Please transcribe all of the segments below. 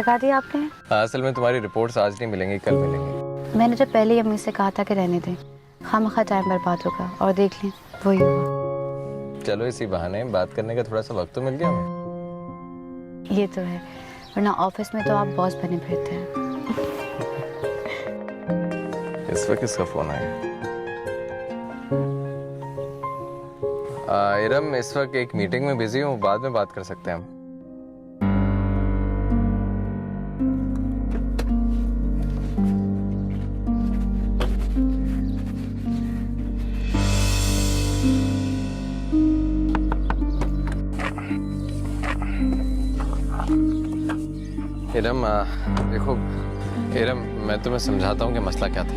लगा दिया आपने? असल में तुम्हारी रिपोर्ट्स आज नहीं मिलेंगी, कल मिलेंगी। मैंने तो पहले ही अम्मी से कहा था कि रहने दें, खामखा टाइम बर्बाद होगा, और देख लें वही हुआ। चलो इसी बहाने बात करने का थोड़ा सा वक्त तो मिल गया हमें। ये तो है, वरना ऑफिस में तो आप बॉस बने फिरते हैं। इस वक्त किसका फोन आया? इरम, इस वक्त एक मीटिंग में बिजी हूँ, बाद में बात कर सकते हैं हम। इरम, देखो इरम, मैं तुम्हें समझाता हूँ कि मसला क्या था।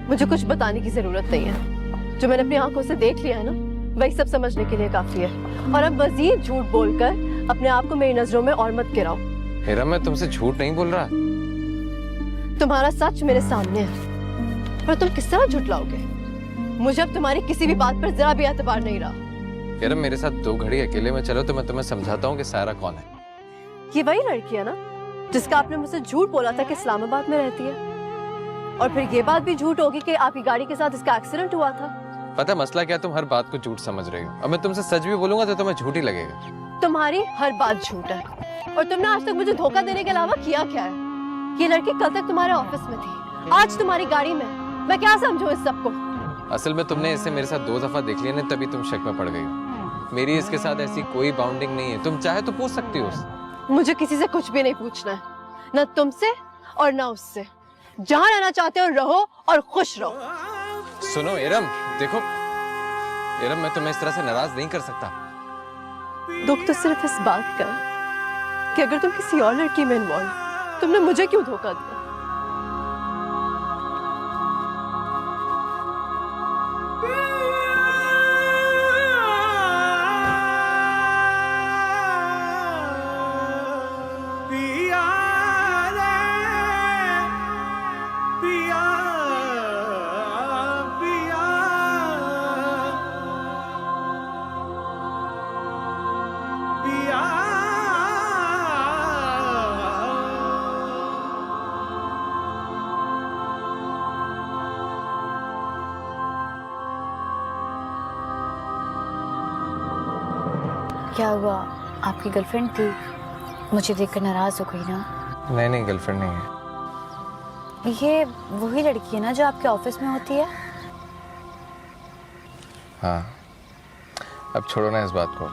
मुझे कुछ बताने की जरूरत नहीं है। जो मैंने अपनी आंखों से देख लिया है ना, वही सब समझने के लिए काफी है। और अब मजीद झूठ बोलकर अपने आप को मेरी नजरों में और मत गिराओ। इरम, मैं तुमसे झूठ नहीं बोल रहा। तुम्हारा सच मेरे सामने है, पर तुम किस तरह झुटलाओगे? मुझे अब तुम्हारी किसी भी बात पर जरा भी एतबार नहीं रहा। इरम, मेरे साथ 2 घड़ी अकेले में चलो तो मैं तुम्हें समझाता हूँ कि सायरा कौन है। ये वही लड़की है ना जिसका आपने मुझसे झूठ बोला था कि इस्लामाबाद में रहती है, और फिर ये बात भी झूठ होगी कि आपकी गाड़ी के साथ इसका एक्सीडेंट हुआ था। पता मसला क्या, तुम हर बात को झूठ समझ रही हो। अब मैं तुमसे सच भी बोलूंगा तो तुम्हें झूठ ही लगेगा। तुम्हारी हर बात झूठ है, और तुमने आज तक मुझे धोखा देने के अलावा किया क्या है? ये लड़की कल तक तुम्हारे ऑफिस में थी, आज तुम्हारी गाड़ी में। मैं क्या समझूं इस सबको? असल में तुमने इसे मेरे साथ 2 दफा देख लिया ना, तभी तुम शक में पड़ गई हो। मेरी इसके साथ ऐसी कोई बाउंडिंग नहीं है, तुम चाहे तो पूछ सकती हो उससे। मुझे किसी से कुछ भी नहीं पूछना है, न तुमसे और न उससे। जहां रहना चाहते हो रहो और खुश रहो। सुनो इरम, देखो इरम, मैं तुम्हें इस तरह से नाराज नहीं कर सकता। दुख तो सिर्फ इस बात का है कि अगर तुम किसी और लड़की में इन्वॉल्व, तुमने मुझे क्यों धोखा दिया? क्या हुआ, आपकी गर्लफ्रेंड थी? मुझे देखकर नाराज हो गई ना? नहीं, गर्लफ्रेंड नहीं है। ये वही लड़की है ना जो आपके ऑफिस में होती है? हाँ, अब छोड़ो ना इस बात को।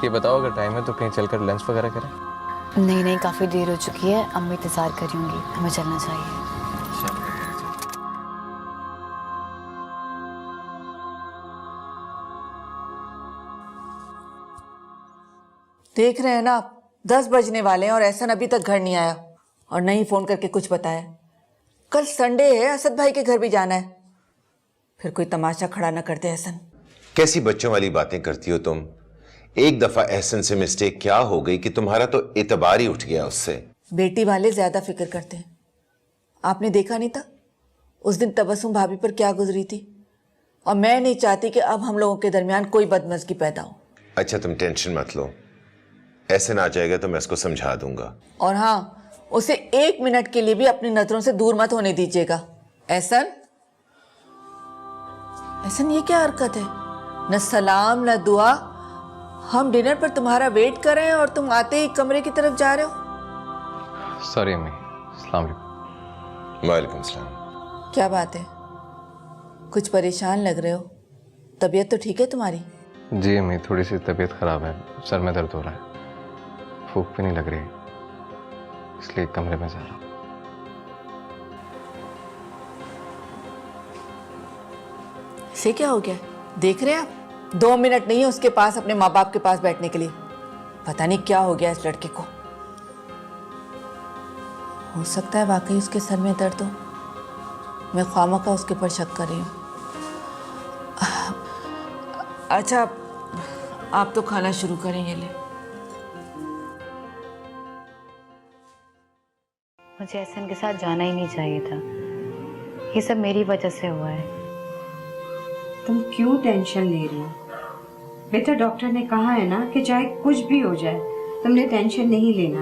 ये बताओ अगर टाइम है तो कहीं चलकर लंच वगैरह करें? नहीं, काफी देर हो चुकी है, अम्मी इंतजार कर रही होंगी, हमें चलना चाहिए। देख रहे हैं ना आप, 10 बजने वाले हैं और एहसन अभी तक घर नहीं आया, और नहीं फोन करके कुछ बताया। कल संडे है, असद भाई के घर भी जाना है। फिर कोई तमाशा खड़ा ना करते एहसन। कैसी बच्चों वाली बातें करती हो तुम? एक दफा एहसन से मिस्टेक क्या हो गई कि तुम्हारा तो एतबार ही उठ गया उससे। बेटी वाले ज्यादा फिक्र करते हैं। आपने देखा नहीं था उस दिन तबस्सुम भाभी पर क्या गुजरी थी? और मैं नहीं चाहती कि अब हम लोगों के दरमियान कोई बदमज़गी पैदा हो। अच्छा, तुम टेंशन मत लो, एहसन आ जाएगा तो मैं इसको समझा दूंगा। और हाँ, उसे 1 मिनट के लिए भी अपनी नजरों से दूर मत होने दीजिएगा। एहसन, एहसन, ये क्या हरकत है? न सलाम न दुआ। हम डिनर पर तुम्हारा वेट कर रहे हैं और तुम आते ही कमरे की तरफ जा रहे हो। सॉरी अम्मी। अस्सलाम वालेकुम। वालेकुम सलाम। क्या बात है, कुछ परेशान लग रहे हो? तबीयत तो ठीक है तुम्हारी? जी अम्मी, थोड़ी सी तबीयत खराब है, सर में दर्द हो रहा है, भूख भी नहीं लग रही, इसलिए कमरे में जा रहा हूँ। इसे क्या हो गया? देख रहे हैं आप, 2 मिनट नहीं है उसके पास अपने माँ बाप के पास बैठने के लिए। पता नहीं क्या हो गया इस लड़के को। हो सकता है वाकई उसके सर में दर्द हो। मैं ख्वामखा उसके ऊपर शक कर रही हूँ। अच्छा, आप तो खाना शुरू करेंगे। ले, मुझे एहसन के साथ जाना ही नहीं चाहिए था। ये सब मेरी वजह से हुआ है। तुम क्यों टेंशन ले रही हो बेटा? डॉक्टर ने कहा है ना कि चाहे कुछ भी हो जाए तुमने टेंशन नहीं लेना।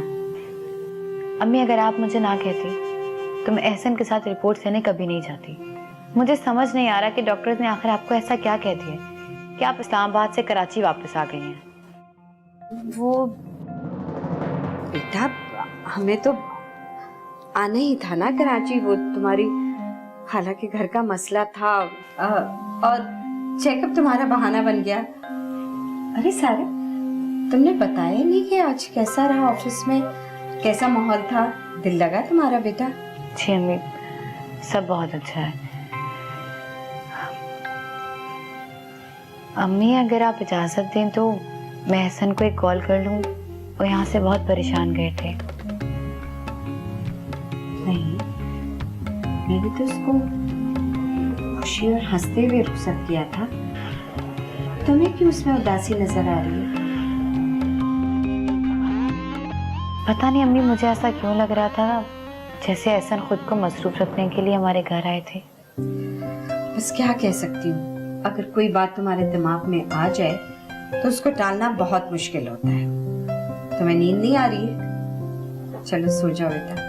अम्मी अगर आप मुझे ना कहती तो मैं एहसन के साथ रिपोर्ट लेने कभी नहीं जाती। मुझे समझ नहीं आ रहा कि डॉक्टर्स ने आखिर आपको ऐसा क्या कह दिया कि आप इस्लामाबाद से कराची वापस आ गई हैं। वो बेटा, हमें तो आना ही था ना कराची, वो तुम्हारी खाला के घर का मसला था और चेकअप तुम्हारा बहाना बन गया। अरे सारा, तुमने बताया नहीं कि आज कैसा रहा ऑफिस में, कैसा माहौल था, दिल लगा तुम्हारा बेटा? जी अम्मी, सब बहुत अच्छा है। अम्मी अगर आप इजाज़त दें तो मैं एहसन को एक कॉल कर लूँ, वो यहाँ से बहुत परेशान गए थे। नहीं, मैंने तो उसको खुशी और हंसते हुए रुखसत किया था। तुम्हें क्यों उसमें उदासी नजर आ रही है? पता नहीं अम्मी, मुझे ऐसा क्यों लग रहा था जैसे एहसन खुद को मसरूफ रखने के लिए हमारे घर आए थे। बस क्या कह सकती हूँ, अगर कोई बात तुम्हारे दिमाग में आ जाए तो उसको टालना बहुत मुश्किल होता है। तुम्हें नींद नहीं आ रही है? चलो सो जाओ बेटा।